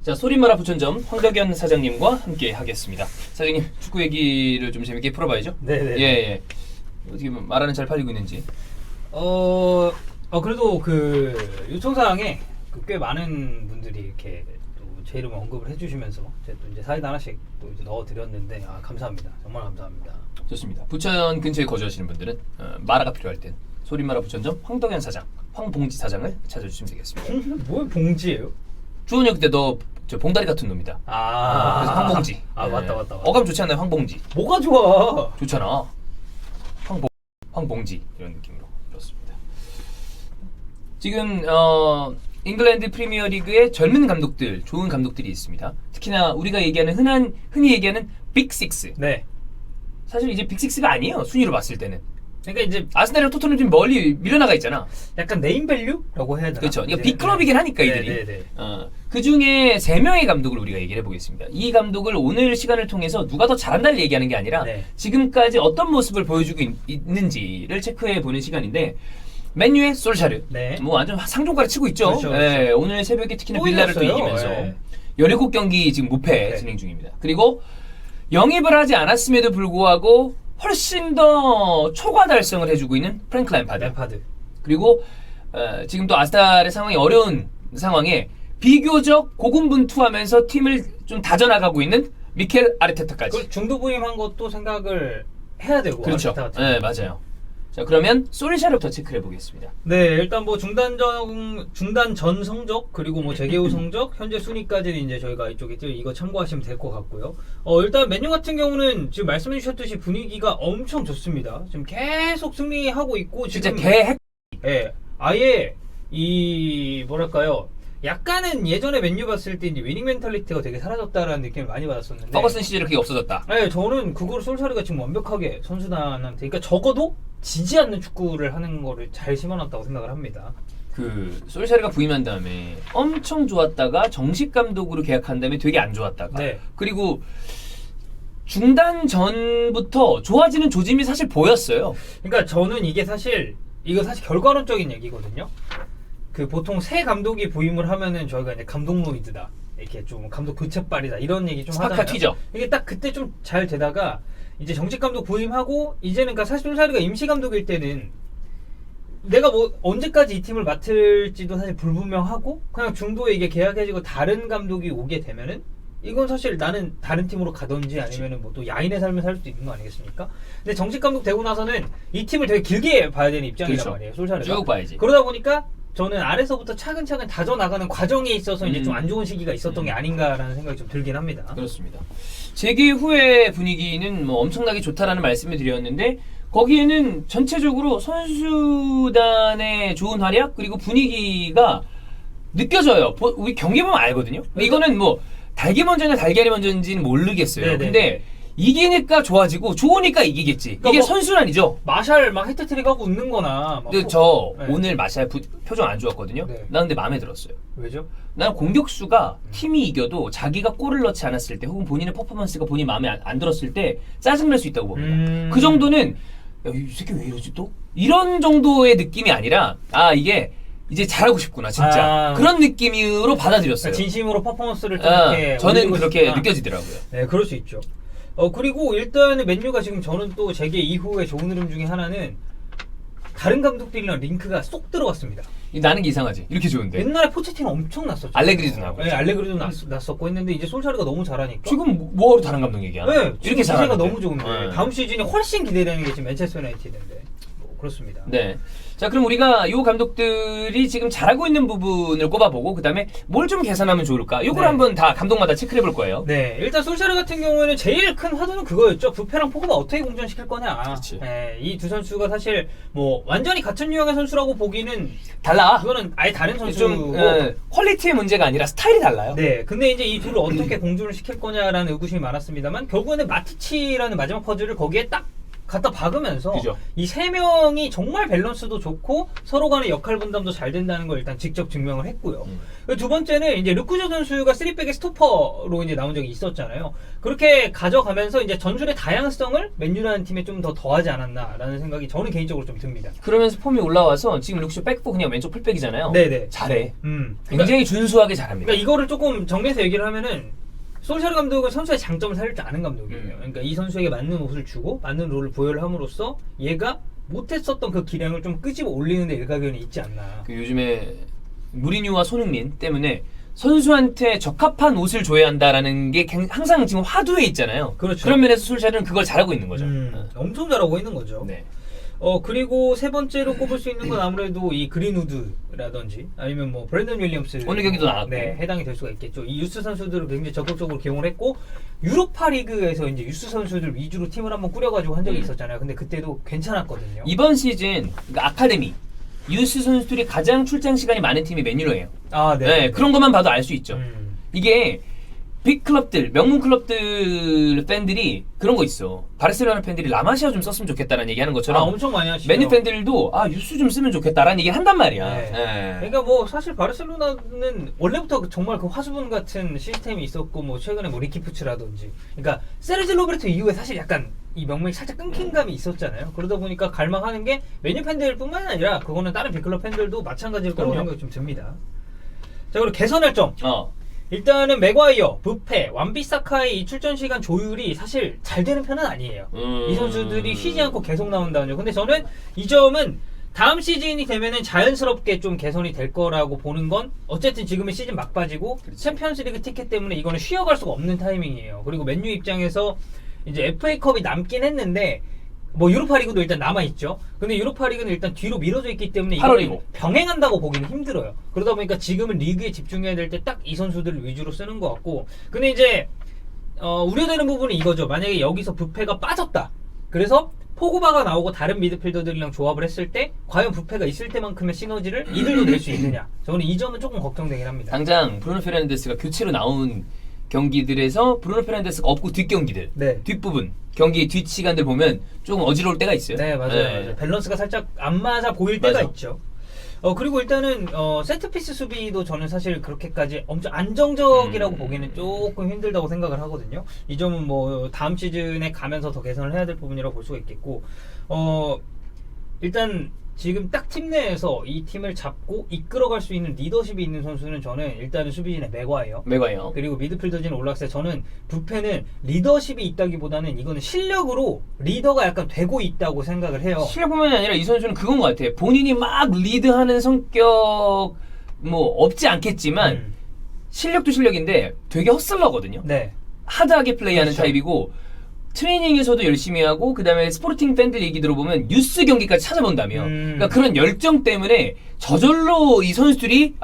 자, 소림마라 부천점 황덕현 사장님과 함께 하겠습니다. 사장님, 축구 얘기를 좀 재밌게 풀어봐야죠. 네네. 예. 어떻게 말하는 잘 팔리고 있는지. 그래도 그 요청사항에 꽤 많은 분들이 이렇게 또 제 이름을 언급을 해주시면서 제가 또 이제 사이다 하나씩 또 이제 넣어드렸는데 감사합니다. 정말 감사합니다. 좋습니다. 부천 근처에 거주하시는 분들은 마라가 필요할 땐 소림마라 부천점 황덕현 사장, 황봉지 사장을 찾아주시면 되겠습니다. 뭐 봉지예요? 주원이 그때 너 저 봉다리 같은 놈이다. 그래서 황봉지. 맞다. 어감 좋지 않나요, 황봉지? 뭐가 좋아? 좋잖아. 황봉지 이런 느낌으로 그렇습니다. 지금 잉글랜드 프리미어리그의 젊은 감독들, 좋은 감독들이 있습니다. 특히나 우리가 얘기하는 흔히 얘기하는 빅6. 네. 사실 이제 빅6가 아니에요. 순위로 봤을 때는. 그러니까 이제 아스날이랑 토트넘 좀 멀리 밀려나가 있잖아. 약간 네임밸류라고 해야 되나? 그렇죠. 이거 빅클럽이긴 하니까 이들이. 네네네. 그 중에 3명의 감독을 우리가 얘기를 해보겠습니다. 이 감독을 오늘 시간을 통해서 누가 더 잘한다를 얘기하는 게 아니라 네. 지금까지 어떤 모습을 보여주고 있는지를 체크해보는 시간인데, 맨유의 솔샤르. 네. 뭐 완전 상종가를 치고 있죠. 그렇죠. 예, 오늘 새벽에 특히나 또 빌라를 또 이겼어요. 이기면서 네. 17경기 지금 무패 진행 중입니다. 그리고 영입을 하지 않았음에도 불구하고 훨씬 더 초과 달성을 해주고 있는 프랭크 램파드. 그리고 지금 또 아스날의 상황이 어려운 상황에 비교적 고군분투하면서 팀을 좀 다져나가고 있는 미켈 아르테타까지. 그 중도 부임한 것도 생각을 해야 되고. 그렇죠. 아르테타 같은 네, 경우는. 맞아요. 자, 그러면 솔샤르부터 체크를 해보겠습니다. 네, 일단 뭐 중단 전 성적 그리고 뭐 재개 후 성적 현재 순위까지는 이제 저희가 이쪽에 이거 참고하시면 될 것 같고요. 일단 맨유 같은 경우는 지금 말씀해 주셨듯이 분위기가 엄청 좋습니다. 지금 계속 승리하고 있고 진짜 지금 개핵. 예, 아예 이 뭐랄까요? 약간은 예전에 맨유 봤을 때 이제 위닝 멘탈리티가 되게 사라졌다라는 느낌을 많이 받았었는데. 퍼거슨 시절에 그게 없어졌다. 네, 저는 그걸 솔샤르가 지금 완벽하게 선수단한테, 그러니까 적어도 지지 않는 축구를 하는 거를 잘 심어놨다고 생각을 합니다. 그 솔샤르가 부임한 다음에 엄청 좋았다가 정식 감독으로 계약한 다음에 되게 안 좋았다가. 네. 그리고 중단 전부터 좋아지는 조짐이 사실 보였어요. 그러니까 저는 이거 사실 결과론적인 얘기거든요. 그 보통 새 감독이 부임을 하면은 저희가 이제 감독노이드다, 이렇게 좀 감독 교체빨이다 이런 얘기 좀 스파크가 하잖아요. 튀죠. 이게 딱 그때 좀 잘 되다가 이제 정식 감독 부임하고 이제는 그러니까 사실 솔샤르가 임시 감독일 때는 내가 뭐 언제까지 이 팀을 맡을지도 사실 불분명하고 그냥 중도에 이게 계약해지고 다른 감독이 오게 되면은 이건 사실 나는 다른 팀으로 가든지 아니면은 뭐 또 야인의 삶을 살 수도 있는 거 아니겠습니까? 근데 정식 감독 되고 나서는 이 팀을 되게 길게 봐야 되는 입장이란 그렇죠. 말이에요, 솔샤르가. 쭉 봐야지. 그러다 보니까 저는 아래서부터 차근차근 다져나가는 과정에 있어서 이제 좀 안 좋은 시기가 있었던 게 아닌가라는 생각이 좀 들긴 합니다. 그렇습니다. 재개 후의 분위기는 뭐 엄청나게 좋다라는 말씀을 드렸는데, 거기에는 전체적으로 선수단의 좋은 활약 그리고 분위기가 느껴져요. 우리 경기 보면 알거든요. 이거는 뭐 닭이 먼저냐 달걀이 먼저인지는 모르겠어요. 네네. 근데 이기니까 좋아지고 좋으니까 이기겠지. 그러니까 이게 뭐 선순환이죠. 마샬 막 헤트트릭 하고 웃는 거나 막 근데 저 네. 오늘 마샬 표정 안 좋았거든요. 네. 나 근데 마음에 들었어요. 왜죠? 난 공격수가 팀이 이겨도 자기가 골을 넣지 않았을 때 혹은 본인의 퍼포먼스가 본인 마음에 안 들었을 때 짜증날 수 있다고 봅니다. 그 정도는 야, 이 새끼 왜 이러지 또? 이런 정도의 느낌이 아니라 이게 이제 잘하고 싶구나 진짜 그런 느낌으로 받아들였어요. 진심으로 퍼포먼스를 좀 이렇게 저는 그렇게 싶구나. 느껴지더라고요. 네, 그럴 수 있죠. 그리고 일단은 맨유가 지금 저는 또 재개 이후에 좋은 흐름 중에 하나는 다른 감독들이랑 링크가 쏙 들어갔습니다. 나는 게 이상하지. 이렇게 좋은데. 옛날에 포체티노 엄청 났었죠. 알레그리도 나고. 네, 알레그리도 났었고 했는데 이제 솔샤르가 너무 잘하니까. 지금 뭐하러 다른 감독 얘기하나? 네, 이렇게 기세가 잘하는데. 너무 좋은데 다음 시즌이 훨씬 기대되는 게 지금 맨체스터 유나이티드인데 그렇습니다. 네. 자, 그럼 우리가 이 감독들이 지금 잘하고 있는 부분을 꼽아보고 그다음에 뭘 좀 개선하면 좋을까? 요걸 네. 한번 다 감독마다 체크해 볼 거예요. 네, 일단 솔샤르 같은 경우에는 제일 큰 화두는 그거였죠. 부페랑 포그바 어떻게 공존시킬 거냐. 그렇지. 네, 이 두 선수가 사실 뭐 완전히 같은 유형의 선수라고 보기는 달라. 그거는 아예 다른 선수고. 좀 퀄리티의 문제가 아니라 스타일이 달라요. 네, 근데 이제 이 둘을 어떻게 공존을 시킬 거냐라는 의구심이 많았습니다만 결국에는 마티치라는 마지막 퍼즐을 거기에 딱 갖다 박으면서 그죠. 이 세 명이 정말 밸런스도 좋고 서로 간의 역할 분담도 잘 된다는 걸 일단 직접 증명을 했고요. 두 번째는 이제 르쿠조 선수가 3백의 스토퍼로 이제 나온 적이 있었잖아요. 그렇게 가져가면서 이제 전술의 다양성을 맨유라는 팀에 좀 더 더하지 않았나라는 생각이 저는 개인적으로 좀 듭니다. 그러면서 폼이 올라와서 지금 룩쇼 백도 그냥 왼쪽 풀백이잖아요. 네네. 잘해. 그러니까, 굉장히 준수하게 잘합니다. 그러니까 이거를 조금 정리해서 얘기를 하면은 솔샤르 감독은 선수의 장점을 살릴 줄 아는 감독이에요. 그러니까 이 선수에게 맞는 옷을 주고 맞는 롤을 부여를 함으로써 얘가 못했었던 그 기량을 좀 끄집어 올리는 데 일가견이 있지 않나. 그 요즘에 무리뉴와 손흥민 때문에 선수한테 적합한 옷을 줘야 한다라는 게 항상 지금 화두에 있잖아요. 그렇죠. 그런 면에서 솔샤르는 그걸 잘하고 있는 거죠. 엄청 잘하고 있는 거죠. 네. 그리고 세 번째로 꼽을 수 있는 건 아무래도 이 그린우드라든지 아니면 뭐 브랜든 윌리엄스 오늘 경기도 나왔고. 네, 해당이 될 수가 있겠죠. 이 유스 선수들을 굉장히 적극적으로 기용을 했고 유로파 리그에서 이제 유스 선수들 위주로 팀을 한번 꾸려가지고 한 적이 있었잖아요. 근데 그때도 괜찮았거든요. 이번 시즌 그러니까 아카데미 유스 선수들이 가장 출장 시간이 많은 팀이 맨유로예요. 아, 네. 네, 그런 것만 봐도 알 수 있죠. 이게 빅 클럽들, 명문 클럽들 팬들이 그런 거 있어. 바르셀로나 팬들이 라마시아 좀 썼으면 좋겠다라는 얘기하는 것처럼 엄청 많이 하시죠. 맨유 팬들도 유스 좀 쓰면 좋겠다라는 얘기를 한단 말이야. 네. 네. 그러니까 뭐 사실 바르셀로나는 원래부터 정말 그 화수분 같은 시스템이 있었고 뭐 최근에 뭐 리키푸츠라든지 그러니까 세르지 로베르토 이후에 사실 약간 이 명맥이 살짝 끊긴 감이 있었잖아요. 그러다 보니까 갈망하는 게 맨유 팬들뿐만 아니라 그거는 다른 빅클럽 팬들도 마찬가지일 거라고 생각이 좀 듭니다. 자, 그리고 개선할 점. 일단은 맥과이어, 부페, 완비사카의 이 출전 시간 조율이 사실 잘 되는 편은 아니에요. 이 선수들이 쉬지 않고 계속 나온다는 점. 근데 저는 이 점은 다음 시즌이 되면은 자연스럽게 좀 개선이 될 거라고 보는 건 어쨌든 지금은 시즌 막바지고 챔피언스리그 티켓 때문에 이거는 쉬어갈 수가 없는 타이밍이에요. 그리고 맨유 입장에서 이제 FA컵이 남긴 했는데 뭐 유로파리그도 일단 남아있죠. 근데 유로파리그는 일단 뒤로 미뤄져 있기 때문에 이걸 병행한다고 보기는 힘들어요. 그러다 보니까 지금은 리그에 집중해야 될 때 딱 이 선수들을 위주로 쓰는 것 같고 근데 이제 우려되는 부분이 이거죠. 만약에 여기서 부페가 빠졌다. 그래서 포그바가 나오고 다른 미드필더들이랑 조합을 했을 때 과연 부페가 있을 때만큼의 시너지를 이들도 낼 수 있느냐. 저는 이 점은 조금 걱정되긴 합니다. 당장 브루노 페르난데스가 교체로 나온 경기들에서 브루노 페르난데스가 없고 뒷경기들 뒷부분 경기 뒷시간들 보면 조금 어지러울 때가 있어요. 네, 맞아요. 밸런스가 살짝 안 맞아 보일 때가 있죠. 그리고 일단은 세트피스 수비도 저는 사실 그렇게까지 엄청 안정적이라고 보기에는 조금 힘들다고 생각을 하거든요. 이 점은 뭐 다음 시즌에 가면서 더 개선을 해야 될 부분이라고 볼 수가 있겠고 일단 지금 딱 팀 내에서 이 팀을 잡고 이끌어갈 수 있는 리더십이 있는 선수는 저는 일단은 수비진의 맥과이어 그리고 미드필더진 올락세. 저는 부페는 리더십이 있다기보다는 이거는 실력으로 리더가 약간 되고 있다고 생각을 해요. 실력뿐만이 아니라 이 선수는 그건 것 같아. 본인이 막 리드하는 성격 뭐 없지 않겠지만 실력도 실력인데 되게 헛슬러거든요. 네. 하드하게 플레이하는 타입이고 트레이닝에서도 열심히 하고 그 다음에 스포팅 팬들 얘기 들어보면 뉴스 경기까지 찾아본다며. 그러니까 그런 열정 때문에 저절로 이 선수들이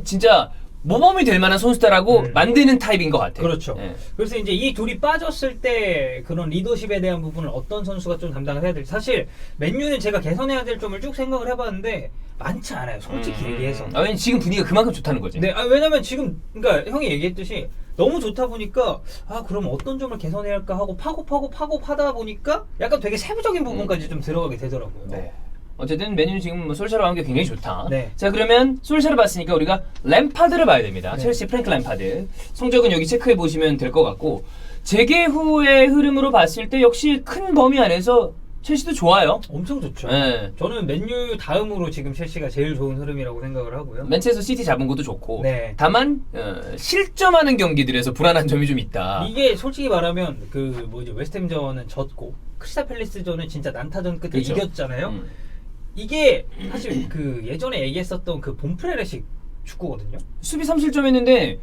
진짜 모범이 될 만한 선수다라고 만드는 타입인 것 같아요. 그렇죠. 네. 그래서 이제 이 둘이 빠졌을 때 그런 리더십에 대한 부분을 어떤 선수가 좀 담당을 해야 될지. 사실 맨유는 제가 개선해야 될 점을 쭉 생각을 해봤는데 많지 않아요. 솔직히 얘기해서. 왜냐면 지금 분위기가 그만큼 좋다는 거지. 네, 왜냐면 지금 그러니까 형이 얘기했듯이 너무 좋다 보니까 그럼 어떤 점을 개선해야 할까 하고 파고 파다 보니까 약간 되게 세부적인 부분까지 좀 들어가게 되더라고요. 네. 어쨌든 맨유는 지금 뭐솔샤르와 함께 굉장히 좋다. 네. 자, 그러면 솔샤르 봤으니까 우리가 램파드를 봐야 됩니다. 첼시 프랭크 램파드. 성적은 여기 체크해 보시면 될 것 같고 재개 후의 흐름으로 봤을 때 역시 큰 범위 안에서 첼시도 좋아요. 엄청 좋죠. 네. 저는 맨유 다음으로 지금 첼시가 제일 좋은 흐름이라고 생각을 하고요. 맨체스터 시티 잡은 것도 좋고. 네. 다만 실점하는 경기들에서 불안한 점이 좀 있다. 이게 솔직히 말하면 웨스트햄전은 졌고 크리스탈 팰리스전은 진짜 난타전 끝에 이겼잖아요. 이게 사실 그 예전에 얘기했었던 그 본프레레식 축구거든요. 수비 3실점 했는데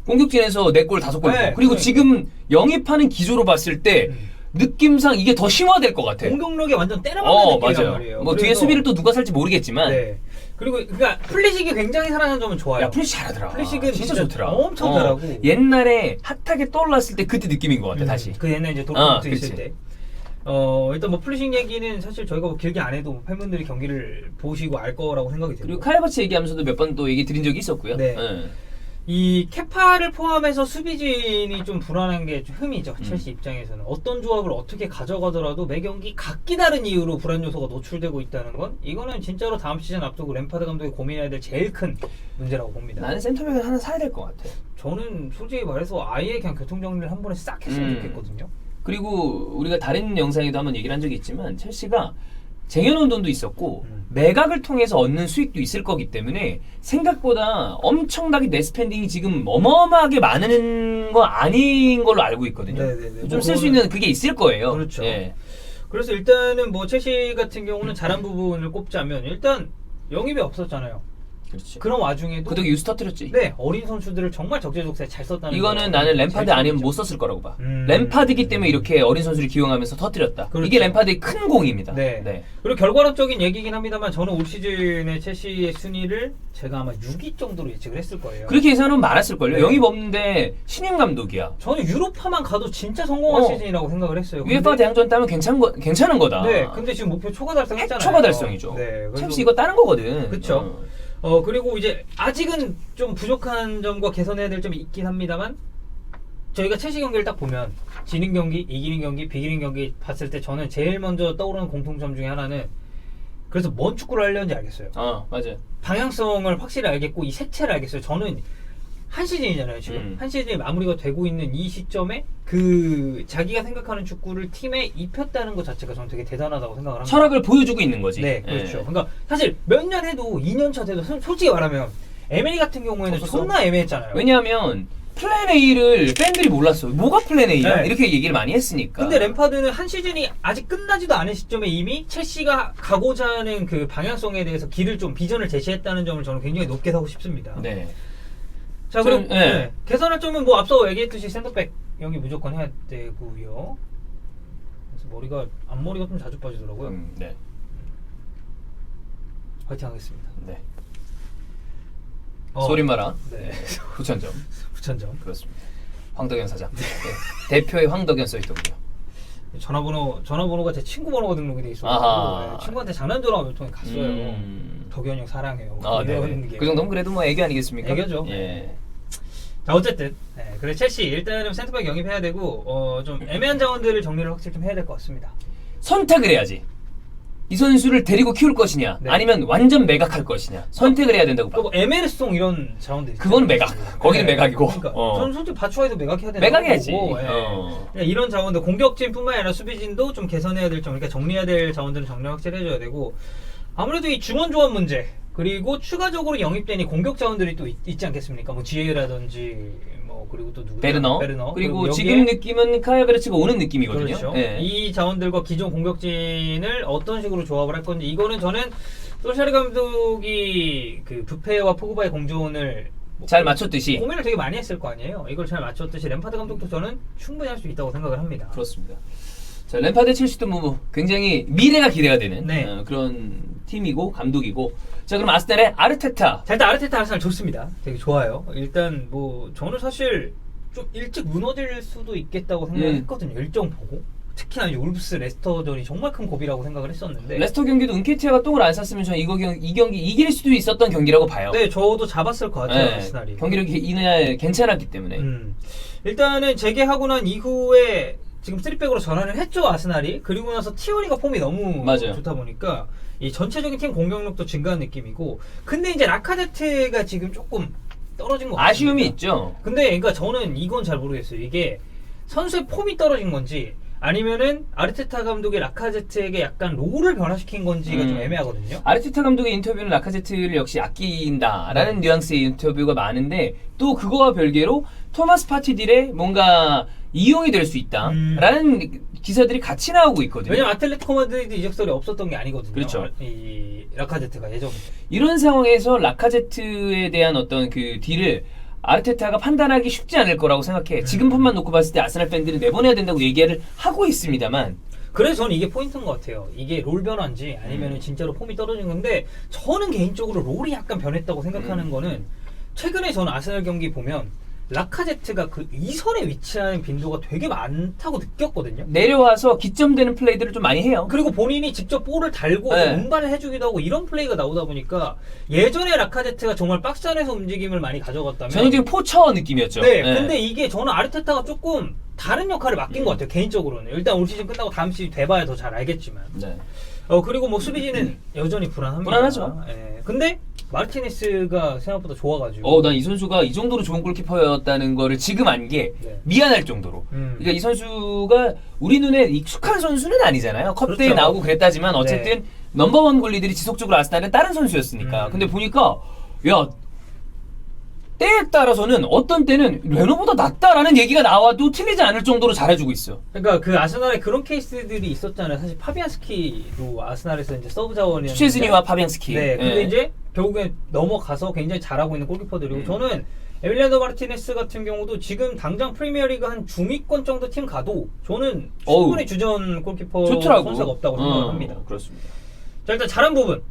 공격진에서 4골 5골. 네, 그리고 지금 영입하는 기조로 봤을 때 느낌상 이게 더 심화될 것 같아. 공격력에 완전 때려맞는 느낌이란 말이에요. 뭐 뒤에 수비를 또 누가 살지 모르겠지만. 네. 그리고 그러니까 플리식이 굉장히 살아난 점은 좋아요. 야, 플리식 잘하더라. 플리식은 진짜 좋더라. 엄청 잘하고. 옛날에 핫하게 떠올랐을 때 그때 느낌인 것 같아. 다시. 그 옛날 이제 도르트문트 있을 때. 일단 뭐 플리식 얘기는 사실 저희가 뭐 길게 안 해도 팬분들이 경기를 보시고 알 거라고 생각이 들고. 그리고 카이버치 얘기하면서도 몇 번 또 얘기 드린 적이 있었고요. 네. 이 케파를 포함해서 수비진이 좀 불안한 게 좀 흠이죠. 첼시 입장에서는 어떤 조합을 어떻게 가져가더라도 매 경기 각기 다른 이유로 불안 요소가 노출되고 있다는 건 이거는 진짜로 다음 시즌 앞두고 램파드 감독이 고민해야 될 제일 큰 문제라고 봅니다. 나는 센터백을 하나 사야 될 것 같아. 저는 솔직히 말해서 아예 그냥 교통정리를 한 번에 싹 했으면 좋겠거든요. 그리고 우리가 다른 영상에도 한번 얘기를 한 적이 있지만 첼시가 쟁여놓은 돈도 있었고 매각을 통해서 얻는 수익도 있을 거기 때문에 생각보다 엄청나게 내스펜딩이 지금 어마어마하게 많은 건 아닌 걸로 알고 있거든요. 네네네. 좀 쓸 수 있는 그게 있을 거예요. 그렇죠. 예. 그래서 일단은 뭐 첼시 같은 경우는 잘한 부분을 꼽자면 일단 영입이 없었잖아요. 그렇지. 그런 와중에도 그 덕에 유스 터뜨렸지. 네, 어린 선수들을 정말 적재적소에 잘 썼다는 이거는 거. 나는 램파드 잘 아니면 썼죠. 못 썼을 거라고 봐. 램파드기 때문에 이렇게 어린 선수를 기용하면서 터뜨렸다. 그렇죠. 이게 램파드의 큰 공입니다. 네. 그리고 결과론적인 얘기긴 합니다만 저는 올 시즌의 첼시의 순위를 제가 아마 6위 정도로 예측을 했을 거예요. 그렇게 예상하면 많았을걸요. 네. 영입 없는데 신임 감독이야. 저는 유로파만 가도 진짜 성공한 시즌이라고 생각을 했어요. UEFA 대항전 따면 괜찮은 거다. 네, 근데 지금 목표 초과 달성했잖아요. 초과 달성이죠. 네, 그래서 첼시 이거 따는 거거든. 그쵸. 그리고 이제 아직은 좀 부족한 점과 개선해야 될 점이 있긴 합니다만 저희가 첼시 경기를 딱 보면 지는 경기, 이기는 경기, 비기는 경기 봤을 때 저는 제일 먼저 떠오르는 공통점 중에 하나는 그래서 뭔 축구를 하려는지 알겠어요. 맞아요. 방향성을 확실히 알겠고 이 색채를 알겠어요. 저는 한 시즌이잖아요 지금. 한 시즌이 마무리가 되고 있는 이 시점에 그 자기가 생각하는 축구를 팀에 입혔다는 것 자체가 저는 되게 대단하다고 생각을 합니다. 철학을 보여주고 있는 거지. 네, 그렇죠. 예. 그러니까 사실 몇 년 해도 2년 차 돼도 솔직히 말하면 에메리 같은 경우에는 없었어. 존나 애매했잖아요. 왜냐하면 플랜 A를 팬들이 몰랐어. 뭐가 플랜 A야? 네. 이렇게 얘기를 많이 했으니까. 근데 램파드는 한 시즌이 아직 끝나지도 않은 시점에 이미 첼시가 가고자 하는 그 방향성에 대해서 길을 좀 비전을 제시했다는 점을 저는 굉장히 높게 사고 싶습니다. 네. 자, 그럼 네. 개선할 점은 뭐 앞서 얘기했듯이 센터백 영입 무조건 해야 되고요. 그래서 앞머리가 좀 자주 빠지더라고요. 네. 화이팅 하겠습니다. 네. 소리 마라. 네. 부천점. 부천점. 그렇습니다. 황덕현 사장. 네. 대표의 황덕현 써있더군요. 전화번호가 제 친구 번호가 등록이 돼 있어가지고 아하. 네, 친구한테 장난 전화 몇 통에 갔어요. 덕현이 형 사랑해요. 이런 게. 그 정도면 그래도 뭐 애교 아니겠습니까? 애교죠. 예. 자, 어쨌든 그래 첼시 일단은 센터백 영입해야 되고 좀 애매한 자원들을 정리를 확실히 좀 해야 될 것 같습니다. 선택을 해야지. 이 선수를 데리고 키울 것이냐, 네. 아니면 완전 매각할 것이냐. 선택을 해야 된다고 봐. 또 에메르송 이런 자원들 있잖아요. 그거는 매각. 거기는 매각이고. 그러니까 저는 솔직히 바추아이도 매각해야 되는 매각해야지. 거고, 그냥 이런 자원들 공격진뿐만 아니라 수비진도 좀 개선해야 될 점, 그러니까 정리해야 될 자원들은 정리 확실히 해줘야 되고 아무래도 이 중원 조합 문제 그리고 추가적으로 영입된 이 공격 자원들이 또 있지 않겠습니까? 뭐 지에라든지 뭐 그리고 또 누구? 베르너. 그리고 여기에 지금 느낌은 카야베르츠가 오는 느낌이거든요. 그렇죠. 예. 이 자원들과 기존 공격진을 어떤 식으로 조합을 할 건지 이거는 저는 솔샤르 감독이 그 부페와 포그바의 공존을 잘 맞췄듯이. 고민을 되게 많이 했을 거 아니에요. 이걸 잘 맞췄듯이 램파드 감독도 저는 충분히 할 수 있다고 생각을 합니다. 그렇습니다. 자, 램파드 첼시도 뭐 굉장히 미래가 기대가 되는 네. 그런 팀이고 감독이고. 자, 그럼 아스날의 아르테타. 자, 일단 아르테타 아스날 좋습니다. 되게 좋아요. 일단 뭐 저는 사실 좀 일찍 무너질 수도 있겠다고 생각했거든요. 일정 보고. 특히나 이제 울브스 레스터전이 정말 큰 고비라고 생각을 했었는데. 레스터 경기도 은케티아가 똥을 안 쌌으면 저는 이 경기 이길 수도 있었던 경기라고 봐요. 네, 저도 잡았을 것 같아요. 네, 아스날이. 경기력이 이날 괜찮았기 때문에. 일단은 재개하고 난 이후에 지금 3백으로 전환을 했죠, 아스날이. 그리고 나서 티어리가 폼이 너무 맞아요. 좋다 보니까 이 전체적인 팀 공격력도 증가한 느낌이고. 근데 이제 라카제트가 지금 조금 떨어진 것 같아요. 아쉬움이 있죠. 근데 그러니까 저는 이건 잘 모르겠어요. 이게 선수의 폼이 떨어진 건지 아니면은 아르테타 감독이 라카제트에게 약간 롤을 변화시킨 건지가 좀 애매하거든요. 아르테타 감독의 인터뷰는 라카제트를 역시 아낀다라는 뉘앙스의 인터뷰가 많은데 또 그거와 별개로 토마스 파티딜의 뭔가 이용이 될 수 있다라는 기사들이 같이 나오고 있거든요. 왜냐면 아틀레티코 마드리드 이적설이 없었던 게 아니거든요. 그렇죠. 이 라카제트가 예전부터. 이런 상황에서 라카제트에 대한 어떤 그 딜을 아르테타가 판단하기 쉽지 않을 거라고 생각해. 지금 폼만 놓고 봤을 때 아스날 팬들은 내보내야 된다고 얘기를 하고 있습니다만 그래서 저는 이게 포인트인 것 같아요. 이게 롤 변화인지 아니면 진짜로 폼이 떨어진 건데 저는 개인적으로 롤이 약간 변했다고 생각하는 거는 최근에 저는 아스날 경기 보면 라카제트가 그 2선에 위치하는 빈도가 되게 많다고 느꼈거든요. 내려와서 기점되는 플레이들을 좀 많이 해요. 그리고 본인이 직접 볼을 달고 네. 운반을 해주기도 하고 이런 플레이가 나오다 보니까 예전에 라카제트가 정말 박스 안에서 움직임을 많이 가져갔다면 전형적인 포처 느낌이었죠. 네, 근데 이게 저는 아르테타가 조금 다른 역할을 맡긴 것 같아요. 개인적으로는. 일단 올 시즌 끝나고 다음 시즌 돼봐야 더 잘 알겠지만. 네. 그리고 뭐 수비진은 여전히 불안합니다. 불안하죠. 예. 근데 마르티네스가 생각보다 좋아가지고. 난 이 선수가 이 정도로 좋은 골키퍼였다는 거를 지금 안 게 네. 미안할 정도로. 그러니까 이 선수가 우리 눈에 익숙한 선수는 아니잖아요. 컵대에 그렇죠. 나오고 그랬다지만 어쨌든 네. 넘버원 골리들이 지속적으로 아스날은 다른 선수였으니까. 근데 보니까 야 때에 따라서는 어떤 때는 레노보다 낫다라는 얘기가 나와도 틀리지 않을 정도로 잘해주고 있어. 그러니까 그 아스날에 그런 케이스들이 있었잖아요. 사실 파비안스키도 아스날에서 이제 서브 자원이었는데. 슈체즈니와 파비앙스키. 네. 근데 이제 결국에 넘어가서 굉장히 잘하고 있는 골키퍼들이고 저는 에밀리아노 마르티네스 같은 경우도 지금 당장 프리미어리그 한 중위권 정도 팀 가도 저는 충분히 주전 골키퍼 좋더라고. 선수가 없다고 생각합니다. 그렇습니다. 자, 일단 잘한 부분.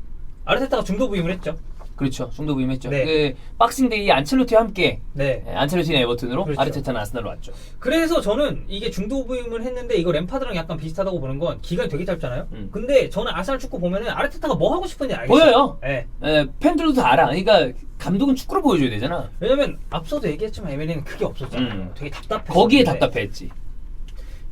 아르테타가 중도 부임을 했죠. 그렇죠. 중도 부임했죠. 네. 그 박싱데이 안첼로티와 함께 네. 안첼로티는 에버튼으로 그렇죠. 아르테타는 아스날로 왔죠. 그래서 저는 이게 중도 부임을 했는데 이거 램파드랑 약간 비슷하다고 보는 건 기간이 되게 짧잖아요. 근데 저는 아스날 축구 보면은 아르테타가 뭐 하고 싶은지 알겠어요. 보여요. 네. 팬들도 다 알아. 그러니까 감독은 축구를 보여줘야 되잖아. 왜냐면 앞서도 얘기했지만 에밀리는 그게 없었잖아요. 되게 답답했어. 거기에 답답했지.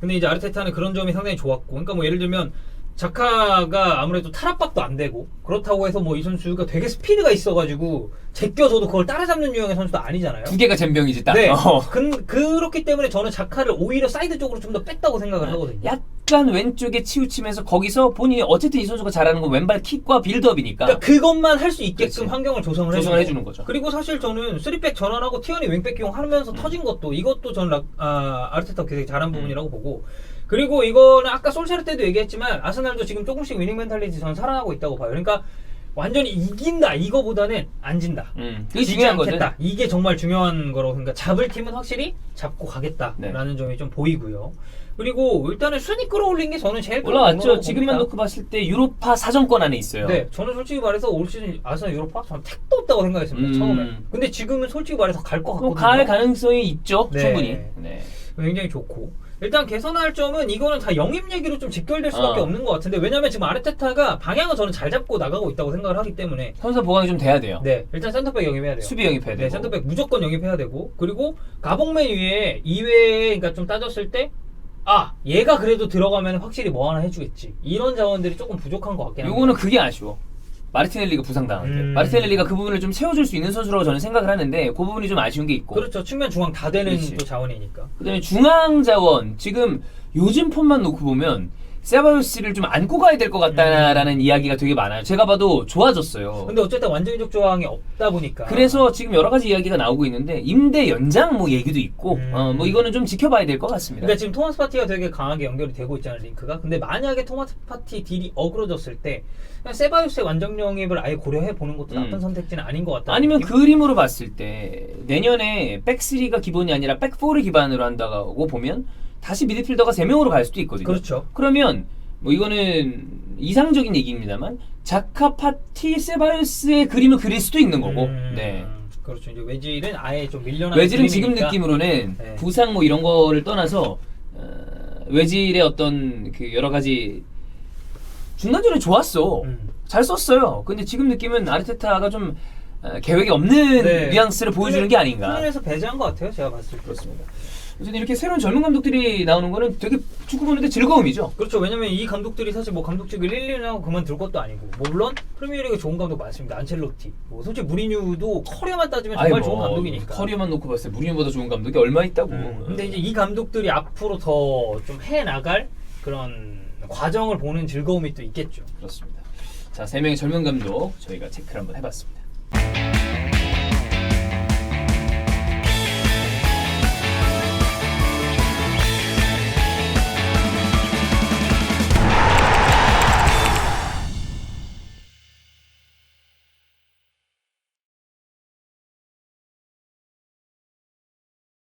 근데 이제 아르테타는 그런 점이 상당히 좋았고, 그러니까 뭐 예를 들면 자카가 아무래도 탈압박도 안 되고 그렇다고 해서 뭐 이 선수가 되게 스피드가 있어가지고 제껴줘도 그걸 따라잡는 유형의 선수도 아니잖아요. 두 개가 젬병이지 딱. 네. 그렇기 때문에 저는 자카를 오히려 사이드 쪽으로 좀 더 뺐다고 생각을 하거든요. 약간 왼쪽에 치우치면서 거기서 본인이 어쨌든 이 선수가 잘하는 건 왼발 킥과 빌드업이니까. 그러니까 그것만 할 수 있게끔 그렇지. 환경을 조성을 해주는 거죠. 그리고 사실 저는 3백 전환하고 티어니 윙백 기용하면서 터진 것도 이것도 저는 아르테타가 되게 잘한 부분이라고 보고, 그리고 이거는 아까 솔샤르 때도 얘기했지만 아스날도 지금 조금씩 위닝 멘탈리티 저는 살아나고 있다고 봐요. 그러니까 완전히 이긴다 이거보다는 안 진다. 그게 중요한 거죠. 이게 정말 중요한 거라고. 그러니까 잡을 팀은 확실히 잡고 가겠다라는 점이 좀 보이고요. 그리고 일단은 순위 끌어올린 게 저는 제일 올라왔죠. 지금만 놓고 봤을 때 유로파 사정권 안에 있어요. 네, 저는 솔직히 말해서 올 시즌 아스날 유로파 저는 택도 없다고 생각했습니다. 처음에. 근데 지금은 솔직히 말해서 갈 것 같거든요. 갈 가능성이 있죠. 네. 충분히. 네. 굉장히 좋고. 일단 개선할 점은 이거는 다 영입 얘기로 좀 직결될 수밖에 없는 것 같은데, 왜냐면 지금 아르테타가 방향을 저는 잘 잡고 나가고 있다고 생각을 하기 때문에 선수 보강이 좀 돼야 돼요. 네, 일단 센터백 영입해야 돼요. 수비 영입해야 되고. 네, 센터백 무조건 영입해야 되고, 그리고 가봉맨 위에 이외에 그러니까 좀 따졌을 때 얘가 그래도 들어가면 확실히 뭐 하나 해주겠지. 이런 자원들이 조금 부족한 것 같긴 합니다. 요거는 그게 아쉬워. 마르티넬리가 부상당한데. 마르티넬리가 그 부분을 좀 채워줄 수 있는 선수라고 저는 생각을 하는데 그 부분이 좀 아쉬운 게 있고. 그렇죠. 측면 중앙 다 되는 그렇지. 또 자원이니까. 그다음에 중앙 자원 지금 요즘 폼만 놓고 보면 세바요스를 좀 안고 가야 될 것 같다라는 이야기가 되게 많아요. 제가 봐도 좋아졌어요. 근데 어쨌든 완전히적 조항이 없다 보니까. 그래서 지금 여러 가지 이야기가 나오고 있는데 임대 연장 뭐 얘기도 있고 뭐 이거는 좀 지켜봐야 될 것 같습니다. 그러니까 지금 토마스 파티가 되게 강하게 연결이 되고 있잖아요, 링크가. 근데 만약에 토마스 파티 딜이 어그러졌을 때 그냥 세바요스의 완전 영입을 아예 고려해 보는 것도 나쁜 선택지는 아닌 것 같다. 아니면 그림으로 봤을 때 내년에 백3가 기본이 아니라 백4를 기반으로 한다고 보면 다시 미드필더가 3명으로 갈 수도 있거든요. 그렇죠. 그러면 뭐 이거는 이상적인 얘기입니다만 자카 파티 세바요스의 그림을 그릴 수도 있는 거고. 네. 그렇죠. 이제 외질은 아예 좀 밀려나는 외질은 지금 그림이니까. 느낌으로는 네. 부상 뭐 이런 거를 떠나서 외질의 어떤 그 여러 가지 중간전에 좋았어. 잘 썼어요. 근데 지금 느낌은 아르테타가 좀 계획이 없는 네. 뉘앙스를 보여주는 게 아닌가. 훈련에서 배제한 것 같아요, 제가 봤을 때. 그렇습니다. 어쨌든 이렇게 새로운 젊은 감독들이 나오는 거는 되게 축구 보는데 즐거움이죠. 그렇죠. 왜냐면 이 감독들이 사실 뭐 감독직을 1, 2년 하고 그만둘 것도 아니고, 물론 프리미어리그 좋은 감독 많습니다. 안첼로티, 뭐 솔직히 무리뉴도 커리어만 따지면 정말 좋은 감독이니까. 커리어만 놓고 봤을 때 무리뉴보다 좋은 감독이 얼마 있다고. 근데 이제 이 감독들이 앞으로 더 좀 해나갈 그런 과정을 보는 즐거움이 또 있겠죠. 그렇습니다. 자, 3명의 젊은 감독 저희가 체크를 한번 해봤습니다.